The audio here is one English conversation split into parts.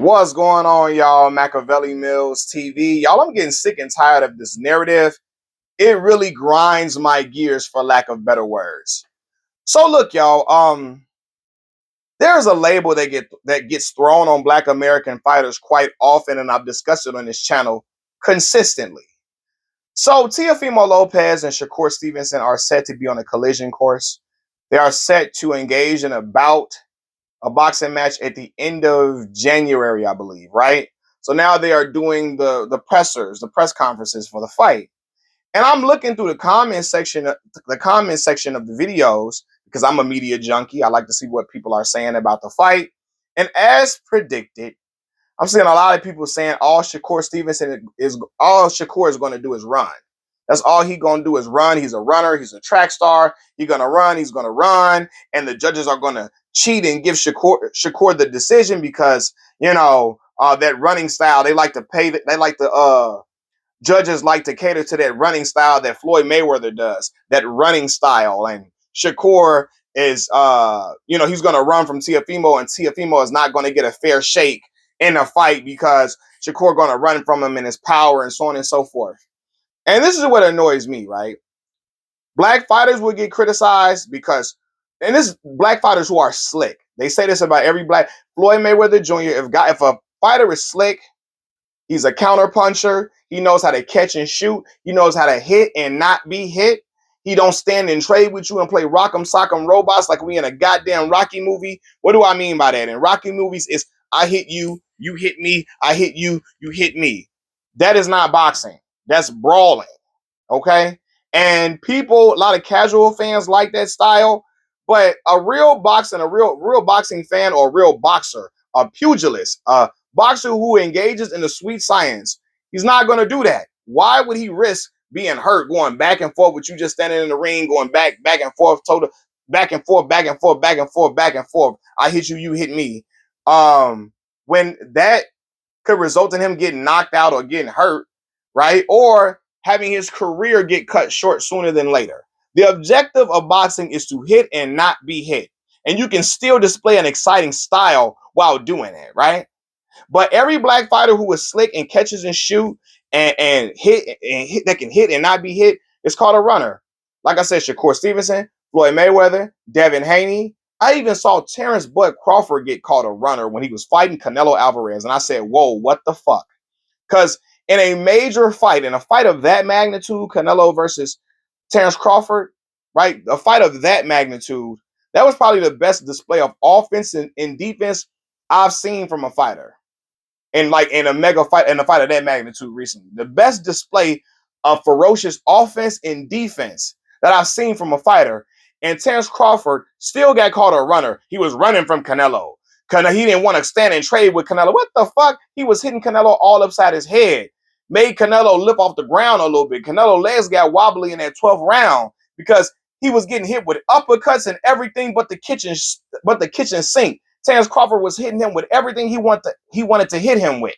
What's going on, y'all? Machiavelli Mills TV. Y'all, I'm getting sick and tired of this narrative. It really grinds my gears, for lack of better words. So look, y'all, there's a label that gets thrown on Black American fighters quite often, and I've discussed it on this channel consistently. So Teofimo Lopez and Shakur Stevenson are set to be on a collision course. They are set to engage in a boxing match at the end of January, I believe, right? So now they are doing the press conferences for the fight. And I'm looking through the comment section of the videos because I'm a media junkie. I like to see what people are saying about the fight. And as predicted, I'm seeing a lot of people saying all Shakur is going to do is run. That's all he's going to do is run. He's a runner. He's a track star. He's going to run. He's going to run. And the judges are going to cheat and give Shakur the decision because, that running style, judges like to cater to that running style that Floyd Mayweather does, that running style. And Shakur is, he's going to run from Teofimo, and Teofimo is not going to get a fair shake in a fight because Shakur going to run from him in his power and so on and so forth. And this is what annoys me, right? Black fighters will get criticized and this is black fighters who are slick. They say this about every Floyd Mayweather Jr. If a fighter is slick, he's a counter puncher. He knows how to catch and shoot. He knows how to hit and not be hit. He don't stand and trade with you and play rock'em sock'em robots like we in a goddamn Rocky movie. What do I mean by that? In Rocky movies, it's I hit you, you hit me, I hit you, you hit me. That is not boxing. That's brawling. Okay? And a lot of casual fans like that style, but a real boxing fan or a real boxer, a pugilist, a boxer who engages in the sweet science, he's not going to do that. Why would he risk being hurt, going back and forth with you just standing in the ring, going back and forth, back and forth, back and forth, back and forth, back and forth. I hit you, you hit me. When that could result in him getting knocked out or getting hurt, right? Or having his career get cut short sooner than later. The objective of boxing is to hit and not be hit. And you can still display an exciting style while doing it, right? But every black fighter who is slick and catches and shoot and hit that can hit and not be hit is called a runner. Like I said, Shakur Stevenson, Floyd Mayweather, Devin Haney. I even saw Terrence Bud Crawford get called a runner when he was fighting Canelo Alvarez. And I said, whoa, what the fuck? Because in a major fight, in a fight of that magnitude, Canelo versus Terrence Crawford, right? A fight of that magnitude, that was probably the best display of offense and defense I've seen from a fighter. In a mega fight, in a fight of that magnitude recently. The best display of ferocious offense and defense that I've seen from a fighter. And Terrence Crawford still got called a runner. He was running from Canelo. He didn't want to stand and trade with Canelo. What the fuck? He was hitting Canelo all upside his head. Made Canelo lift off the ground a little bit. Canelo legs got wobbly in that 12th round because he was getting hit with uppercuts and everything but the kitchen sink. Terrence Crawford was hitting him with everything he wanted to hit him with,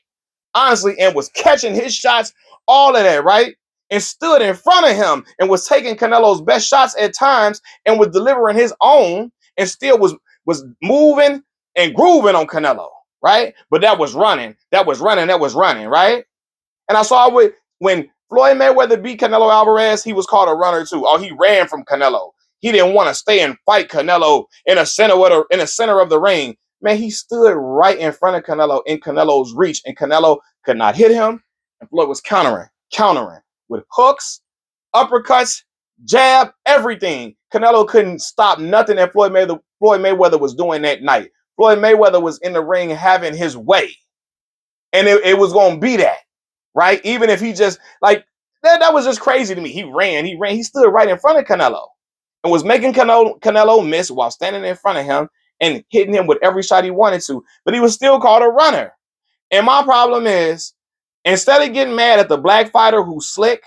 honestly, and was catching his shots, all of that, right? And stood in front of him and was taking Canelo's best shots at times and was delivering his own and still was moving and grooving on Canelo, right? But that was running, right? And I saw when Floyd Mayweather beat Canelo Alvarez, he was called a runner too. Oh, he ran from Canelo. He didn't want to stay and fight Canelo in the center of the ring. Man, he stood right in front of Canelo in Canelo's reach, and Canelo could not hit him. And Floyd was countering with hooks, uppercuts, jab, everything. Canelo couldn't stop nothing that Floyd Mayweather was doing that night. Floyd Mayweather was in the ring having his way, and it was going to be that, right? Even if he just that was just crazy to me. He ran. He stood right in front of Canelo and was making Canelo miss while standing in front of him and hitting him with every shot he wanted to. But he was still called a runner. And my problem is, instead of getting mad at the black fighter who's slick,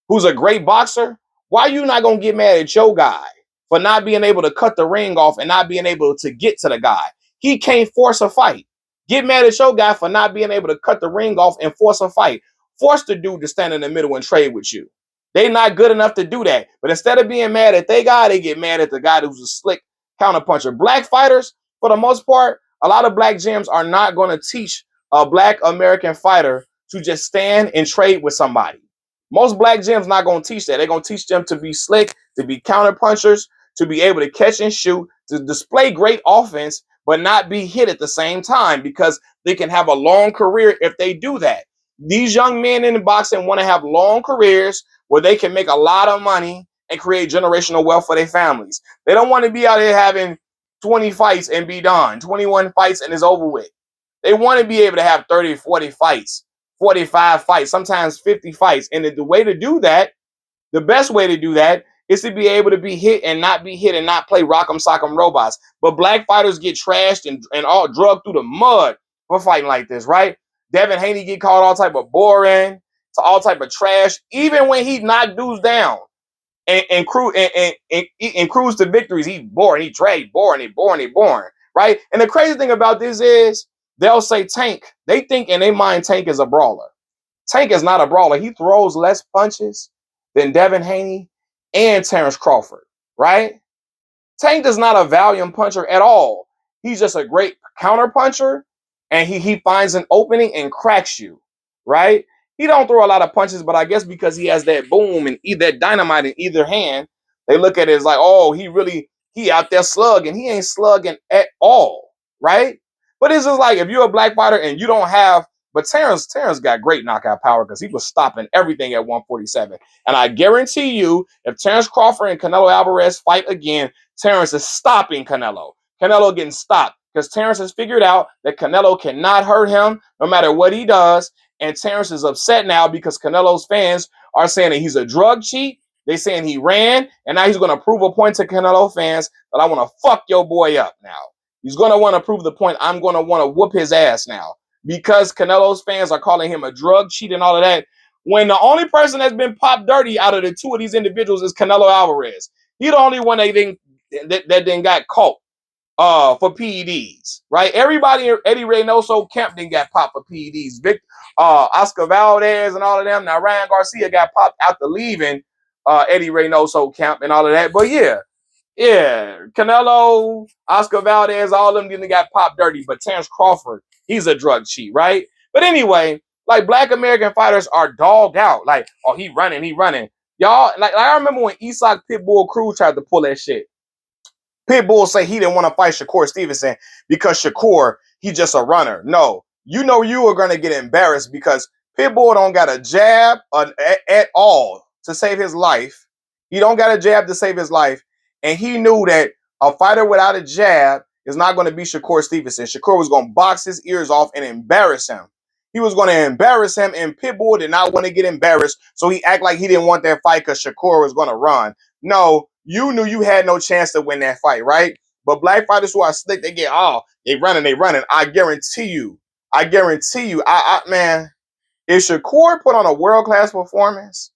who's a great boxer, why are you not going to get mad at your guy for not being able to cut the ring off and not being able to get to the guy? He can't force a fight. Get mad at your guy for not being able to cut the ring off and force a fight. Force the dude to stand in the middle and trade with you. They're not good enough to do that. But instead of being mad at their guy, they get mad at the guy who's a slick counterpuncher. Black fighters, for the most part, A lot of black gyms are not going to teach a black American fighter to just stand and trade with somebody. Most black gyms not going to teach that. They're going to teach them to be slick, to be counter punchers, to be able to catch and shoot, to display great offense, but not be hit at the same time, because they can have a long career if they do that. These young men in boxing want to have long careers where they can make a lot of money and create generational wealth for their families. They don't want to be out here having 20 fights and be done, 21 fights and it's over with. They want to be able to have 30, 40 fights, 45 fights, sometimes 50 fights. And the way to do that, the best way to do that is to be able to be hit and not be hit and not play rock'em sock'em robots. But black fighters get trashed and all drugged through the mud for fighting like this, right? Devin Haney get called all type of boring, to all type of trash, even when he knocked dudes down and cruise to victories. He boring, he trade, boring, right? And the crazy thing about this is they'll say Tank. They think in their mind Tank is a brawler. Tank is not a brawler. He throws less punches than Devin Haney and Terrence Crawford, right? Tank is not a valiant puncher at all. He's just a great counter puncher, and he finds an opening and cracks you, right? He don't throw a lot of punches, but I guess because he has that boom and that dynamite in either hand, they look at it as like, oh, he out there slugging. He ain't slugging at all, right? But it's just like if you're a black fighter and you don't have, but Terrence got great knockout power because he was stopping everything at 147. And I guarantee you, if Terrence Crawford and Canelo Alvarez fight again, Terrence is stopping Canelo. Canelo getting stopped because Terrence has figured out that Canelo cannot hurt him no matter what he does. And Terrence is upset now because Canelo's fans are saying that he's a drug cheat. They saying he ran, and now he's going to prove a point to Canelo fans that I want to fuck your boy up now. He's going to want to prove the point. I'm going to want to whoop his ass now because Canelo's fans are calling him a drug cheat and all of that. When the only person that's been popped dirty out of the two of these individuals is Canelo Alvarez. He's the only one that then got caught for PEDs, right? Everybody, Eddie Reynoso, Kemp then got popped for PEDs. Oscar Valdez and all of them. Now Ryan Garcia got popped after leaving Eddie Reynoso camp and all of that. But yeah, Canelo, Oscar Valdez, all of them didn't got popped dirty. But Terrence Crawford, he's a drug cheat, right? But anyway, like black American fighters are dogged out. Like, oh, he running. Y'all, like I remember when Isak Pitbull Cruz tried to pull that shit. Pitbull say he didn't want to fight Shakur Stevenson because Shakur, he's just a runner. No, you know you are going to get embarrassed because Pitbull don't got a jab at all to save his life. He don't got a jab to save his life. And he knew that a fighter without a jab is not going to be Shakur Stevenson. Shakur was going to box his ears off and embarrass him. He was going to embarrass him, and Pitbull did not want to get embarrassed, so he act like he didn't want that fight because Shakur was going to run. No, you knew you had no chance to win that fight, right? But black fighters who are slick, they running. I guarantee you, man, if Shakur put on a world-class performance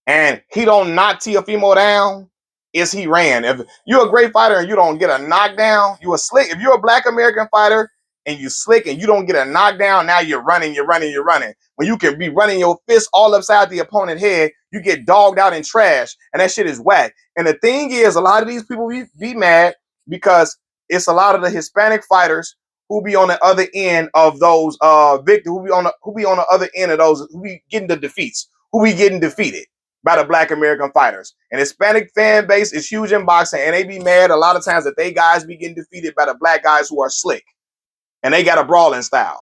and he don't knock Teofimo down, is he ran. If you're a great fighter and you don't get a knockdown, you a slick. If you're a black American fighter and you slick and you don't get a knockdown, now you're running. When you can be running your fist all upside the opponent's head, you get dogged out in trash, and that shit is whack. And the thing is, a lot of these people be mad because it's a lot of the Hispanic fighters who be on the other end of those victims, who be on the other end of those, who be getting the defeats, who be getting defeated by the black American fighters. And Hispanic fan base is huge in boxing, and they be mad a lot of times that they guys be getting defeated by the black guys who are slick and they got a brawling style.